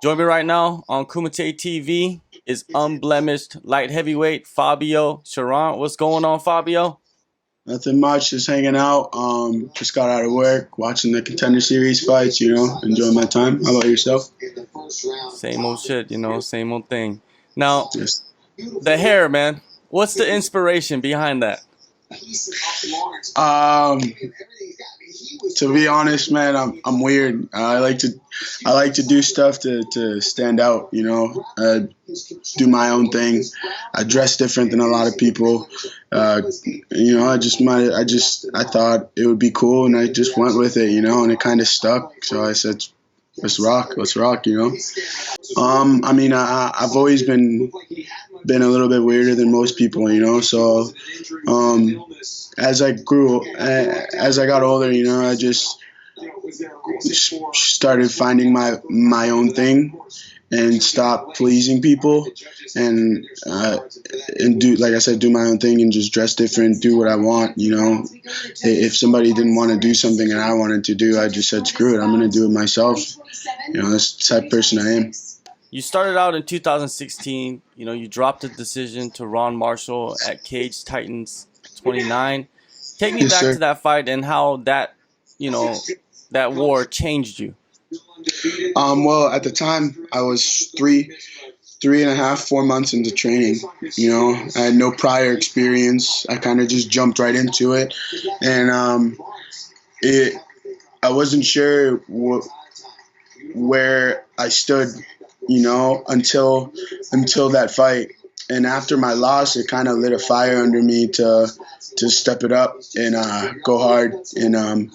Join me right now on Kumite TV is unblemished light heavyweight Fabio Cherant. What's going on, Fabio? Nothing much, just hanging out. Just got out of work, watching the Contender Series fights, enjoying my time. How about yourself? Same old shit, same old thing. Now, Yes. the hair, man. What's the inspiration behind that? Um, to be honest, man, I'm weird. I like to do stuff to stand out. Do my own thing. I dress different than a lot of people. I thought it would be cool, and I just went with it. And it kind of stuck. So I said, let's rock. I've always been a little bit weirder than most people. So as I got older, I just started finding my own thing and stop pleasing people and do, like I said, do my own thing and just dress different, do what I want. If somebody didn't want to do something and I wanted to do, I just said, screw it, I'm going to do it myself. That's the type of person I am. You started out in 2016. You dropped a decision to Ron Marshall at Cage Titans 29. Take me Yes, back sir. to that fight and how that, that war changed you. Well, at the time, I was three and a half, 4 months into training. I had no prior experience. I kind of just jumped right into it, and I wasn't sure where I stood, until that fight. And after my loss, it kind of lit a fire under me to step it up and go hard. And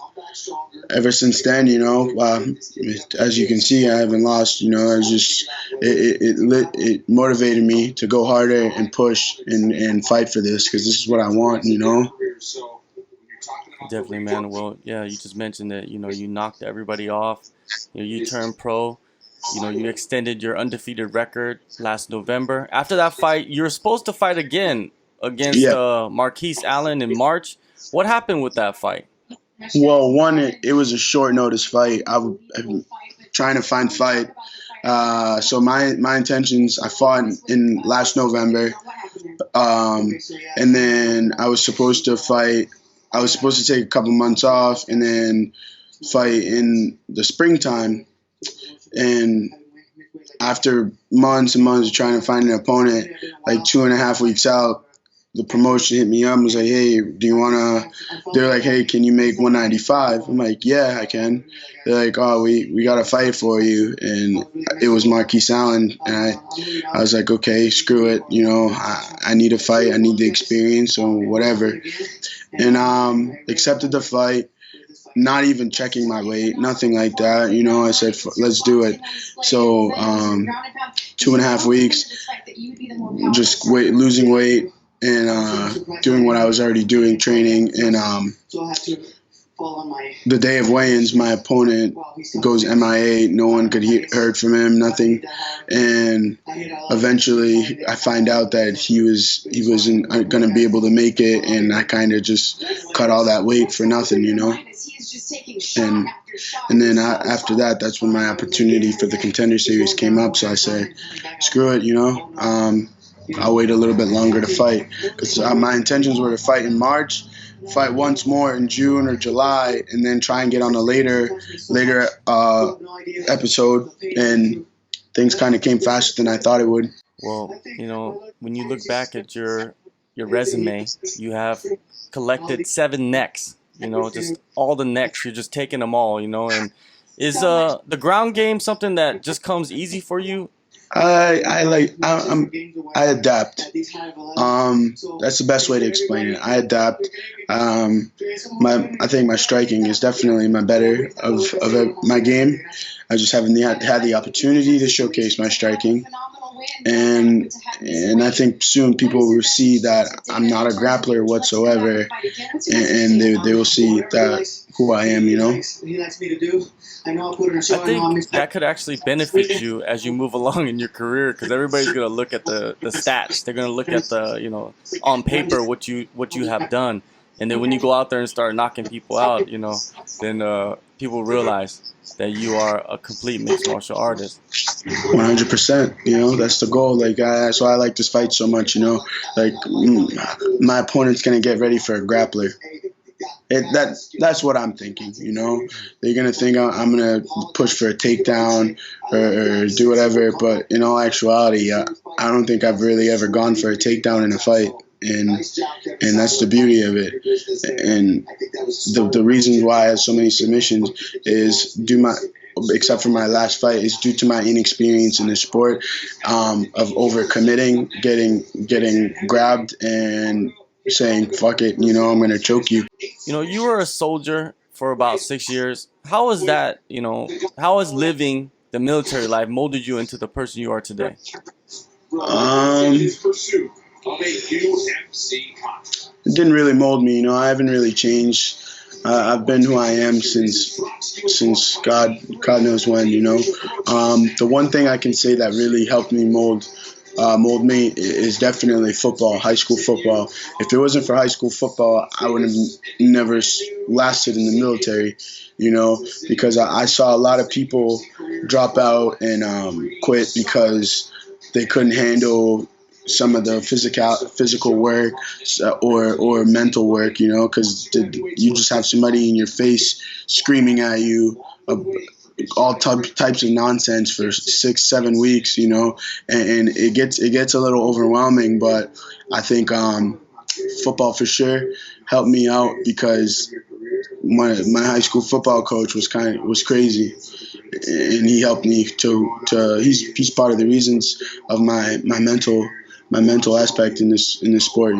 ever since then, as you can see, I haven't lost. It motivated me to go harder and push and fight for this, because this is what I want. Definitely, man. Well, yeah, you just mentioned that, you knocked everybody off. You turned pro. You extended your undefeated record last November. After that fight, you were supposed to fight again against Yeah. Marquise Allen in March. What happened with that fight? Well, one, it was a short notice fight. I'm trying to find fight. So my intentions, I fought in last November, and then I was supposed to fight. I was supposed to take a couple months off and then fight in the springtime. And after months and months of trying to find an opponent, like 2.5 weeks out, the promotion hit me up and was like, hey, do you want to, they're like, hey, can you make 195? I'm like, yeah, I can. They're like, oh, we got to fight for you. And it was Marquise Allen. And I was like, okay, screw it. I need a fight. I need the experience or whatever. And accepted the fight. Not even checking my weight, nothing like that. I said, let's do it. So 2.5 weeks, just losing weight and doing what I was already doing, training. And the day of weigh-ins, my opponent goes MIA. No one could heard from him, nothing. And eventually, I find out that he wasn't going to be able to make it, and I kind of just cut all that weight for nothing, And then after that, that's when my opportunity for the Contender Series came up. So I said, screw it, I'll wait a little bit longer to fight, because my intentions were to fight in March, fight once more in June or July, and then try and get on a later episode. And things kind of came faster than I thought it would. Well, when you look back at your resume, you have collected 7 necks. Just all the necks. You're just taking them all. And is the ground game something that just comes easy for you? I adapt. That's the best way to explain it. I adapt. I think my striking is definitely my better of my game. I just haven't had the opportunity to showcase my striking. And I think soon people will see that I'm not a grappler whatsoever, and they will see that who I am. I think that could actually benefit you as you move along in your career, because everybody's gonna look at the stats. They're gonna look at the on paper what you have done. And then when you go out there and start knocking people out, then people realize that you are a complete mixed martial artist. 100%. That's the goal. Like that's why I like this fight so much. Like my opponent's gonna get ready for a grappler. That's what I'm thinking. They're gonna think I'm gonna push for a takedown or do whatever. But in all actuality, I don't think I've really ever gone for a takedown in a fight. And that's the beauty of it. And the reason why I have so many submissions is except for my last fight, is due to my inexperience in the sport, of overcommitting, getting grabbed and saying fuck it, I'm gonna choke you. You were a soldier for about 6 years. How was that? How has living the military life molded you into the person you are today? It didn't really mold me. I haven't really changed. I've been who I am since God knows when. The one thing I can say that really helped me mold me is definitely football, high school football. If it wasn't for high school football, I would have never lasted in the military. Because I saw a lot of people drop out and quit because they couldn't handle some of the physical work or mental work, because you just have somebody in your face screaming at you all types of nonsense for 6-7 weeks, and it gets a little overwhelming. But I think football for sure helped me out, because my high school football coach was crazy, and he helped me to he's part of the reasons of my mental aspect in this sport.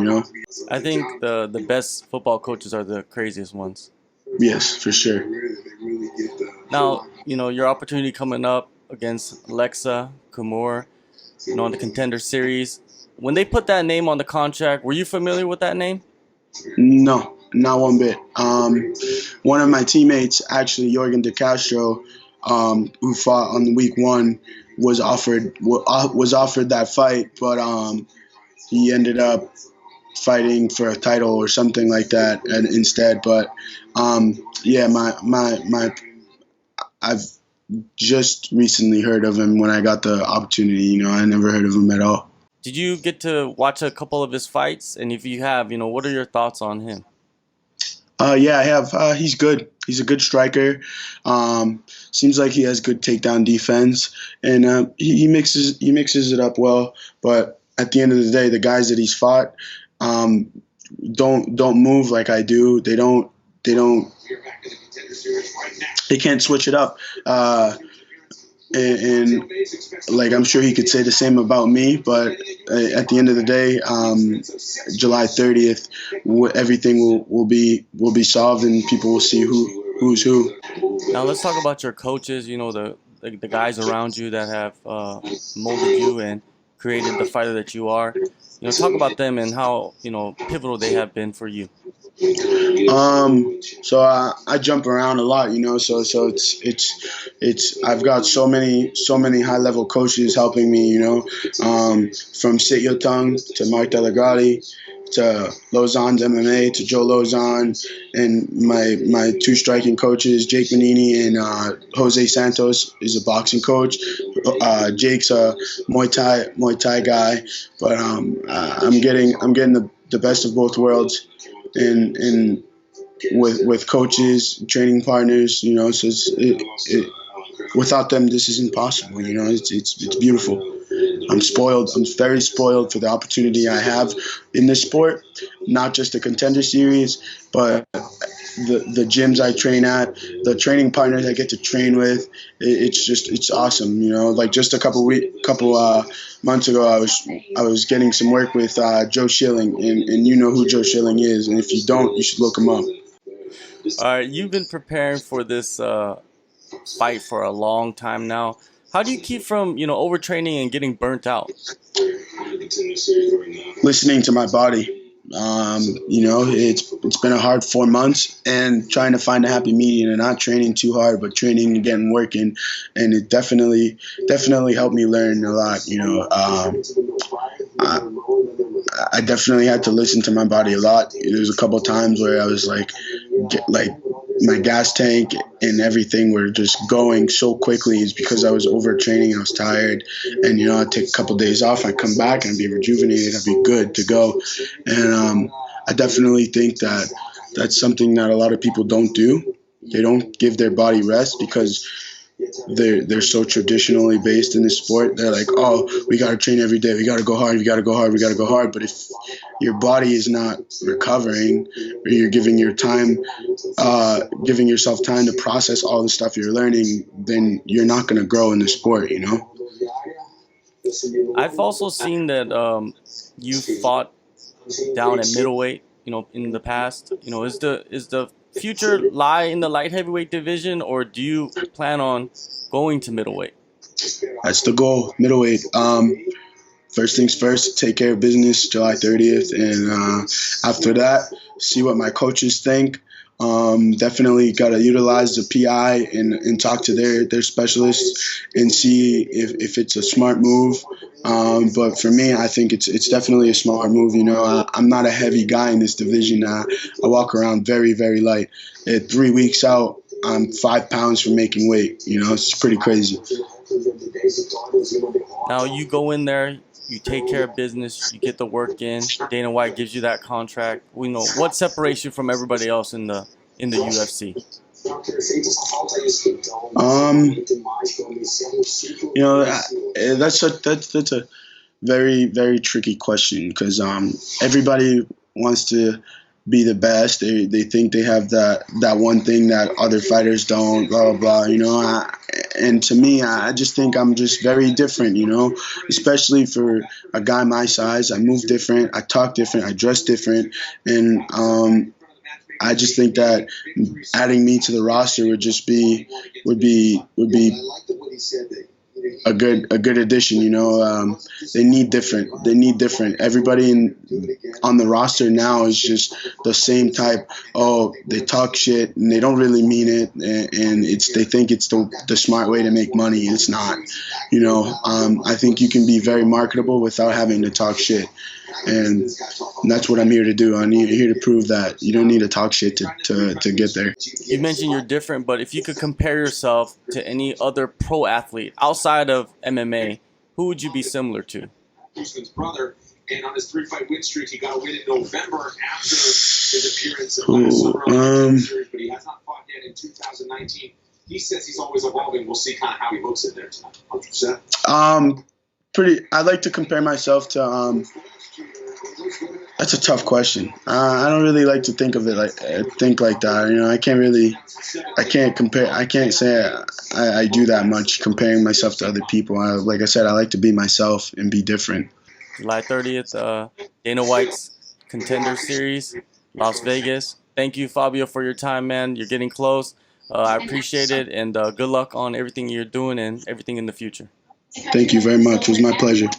I think the best football coaches are the craziest ones. Yes, for sure. Now, your opportunity coming up against Aleksa Camur, on the Contender Series. When they put that name on the contract, were you familiar with that name? No, not one bit. One of my teammates, actually, Jorgen De Castro, who fought on week 1, was offered that fight, but he ended up fighting for a title or something like that instead. But yeah, I've just recently heard of him when I got the opportunity. I never heard of him at all. Did you get to watch a couple of his fights? And if you have, what are your thoughts on him? Yeah, I have. He's good. He's a good striker. Seems like he has good takedown defense, and he mixes it up well. But at the end of the day, the guys that he's fought don't move like I do. They can't switch it up. And like, I'm sure he could say the same about me, but at the end of the day, July 30th, everything will be solved, and people will see who's who. Now let's talk about your coaches. The guys around you that have molded you and created the fighter that you are. Talk about them and how pivotal they have been for you. So I jump around a lot, so it's I've got so many high level coaches helping me, from Sit Yotong to Mark Delagrati to Lausanne's MMA to Joe Lausanne, and my 2 striking coaches, Jake Manini and Jose Santos, is a boxing coach. Jake's a Muay Thai guy, but I'm getting the best of both worlds. And with coaches, training partners, so without them, this isn't possible. It's beautiful. I'm spoiled. I'm very spoiled for the opportunity I have in this sport, not just the Contender Series, but the gyms I train at, the training partners I get to train with. It's awesome. Like just a couple months ago, I was getting some work with Joe Schilling, and you know who Joe Schilling is, and if you don't, you should look him up. All right, you've been preparing for this fight for a long time now. How do you keep from overtraining and getting burnt out? Listening to my body. It's been a hard 4 months, and trying to find a happy medium and not training too hard, but training and getting working, and it definitely helped me learn a lot. I definitely had to listen to my body a lot. There was a couple of times where I was like my gas tank and everything were just going so quickly. It's because I was overtraining and I was tired. And I'd take a couple of days off. I'd come back and I'd be rejuvenated. I'd be good to go. And I definitely think that that's something that a lot of people don't do. They don't give their body rest because they're so traditionally based in this sport. They're like, oh, we got to train every day. We got to go hard. We got to go hard. We got to go hard. But if your body is not recovering, or you're giving yourself time to process all the stuff you're learning, then you're not going to grow in the sport. I've also seen that you fought down at middleweight, in the past. Is the future lie in the light heavyweight division, or do you plan on going to middleweight? That's the goal, middleweight. First things first, take care of business July 30th, and after that, see what my coaches think. Definitely got to utilize the PI and talk to their specialists and see if it's a smart move. But for me, I think it's definitely a smart move. I'm not a heavy guy in this division. I walk around very, very light. At 3 weeks out, I'm 5 pounds from making weight. It's pretty crazy. Now you go in there, you take care of business, you get the work in. Dana White gives you that contract. We know what separates you from everybody else in the UFC. That's a very, very tricky question because everybody wants to be the best. They think they have that one thing that other fighters don't. Blah blah blah. And to me, I just think I'm just very different. Especially for a guy my size. I move different. I talk different. I dress different. And I just think that adding me to the roster would be a good addition. They need different. Everybody on the roster now is just the same type. Oh, they talk shit and they don't really mean it, and they think it's the smart way to make money. It's not. I think you can be very marketable without having to talk shit. And that's what I'm here to do. I'm here to prove that you don't need to talk shit to get there. You mentioned you're different, but if you could compare yourself to any other pro athlete outside of MMA, who would you be similar to? Usman's brother, and on his 3-fight win streak, he got a win in November after his appearance in last summer on the Contender Series, but he has not fought yet in 2019. He says he's always evolving. We'll see kind of how he looks in there tonight. 100%. I'd like to compare myself to. That's a tough question. I don't really like to think of it like that. I can't compare. I can't say I do that much comparing myself to other people. Like I said, I like to be myself and be different. July 30th, Dana White's Contender Series, Las Vegas. Thank you, Fabio, for your time, man. You're getting close. I appreciate it, and good luck on everything you're doing and everything in the future. Thank you very much. It was my pleasure.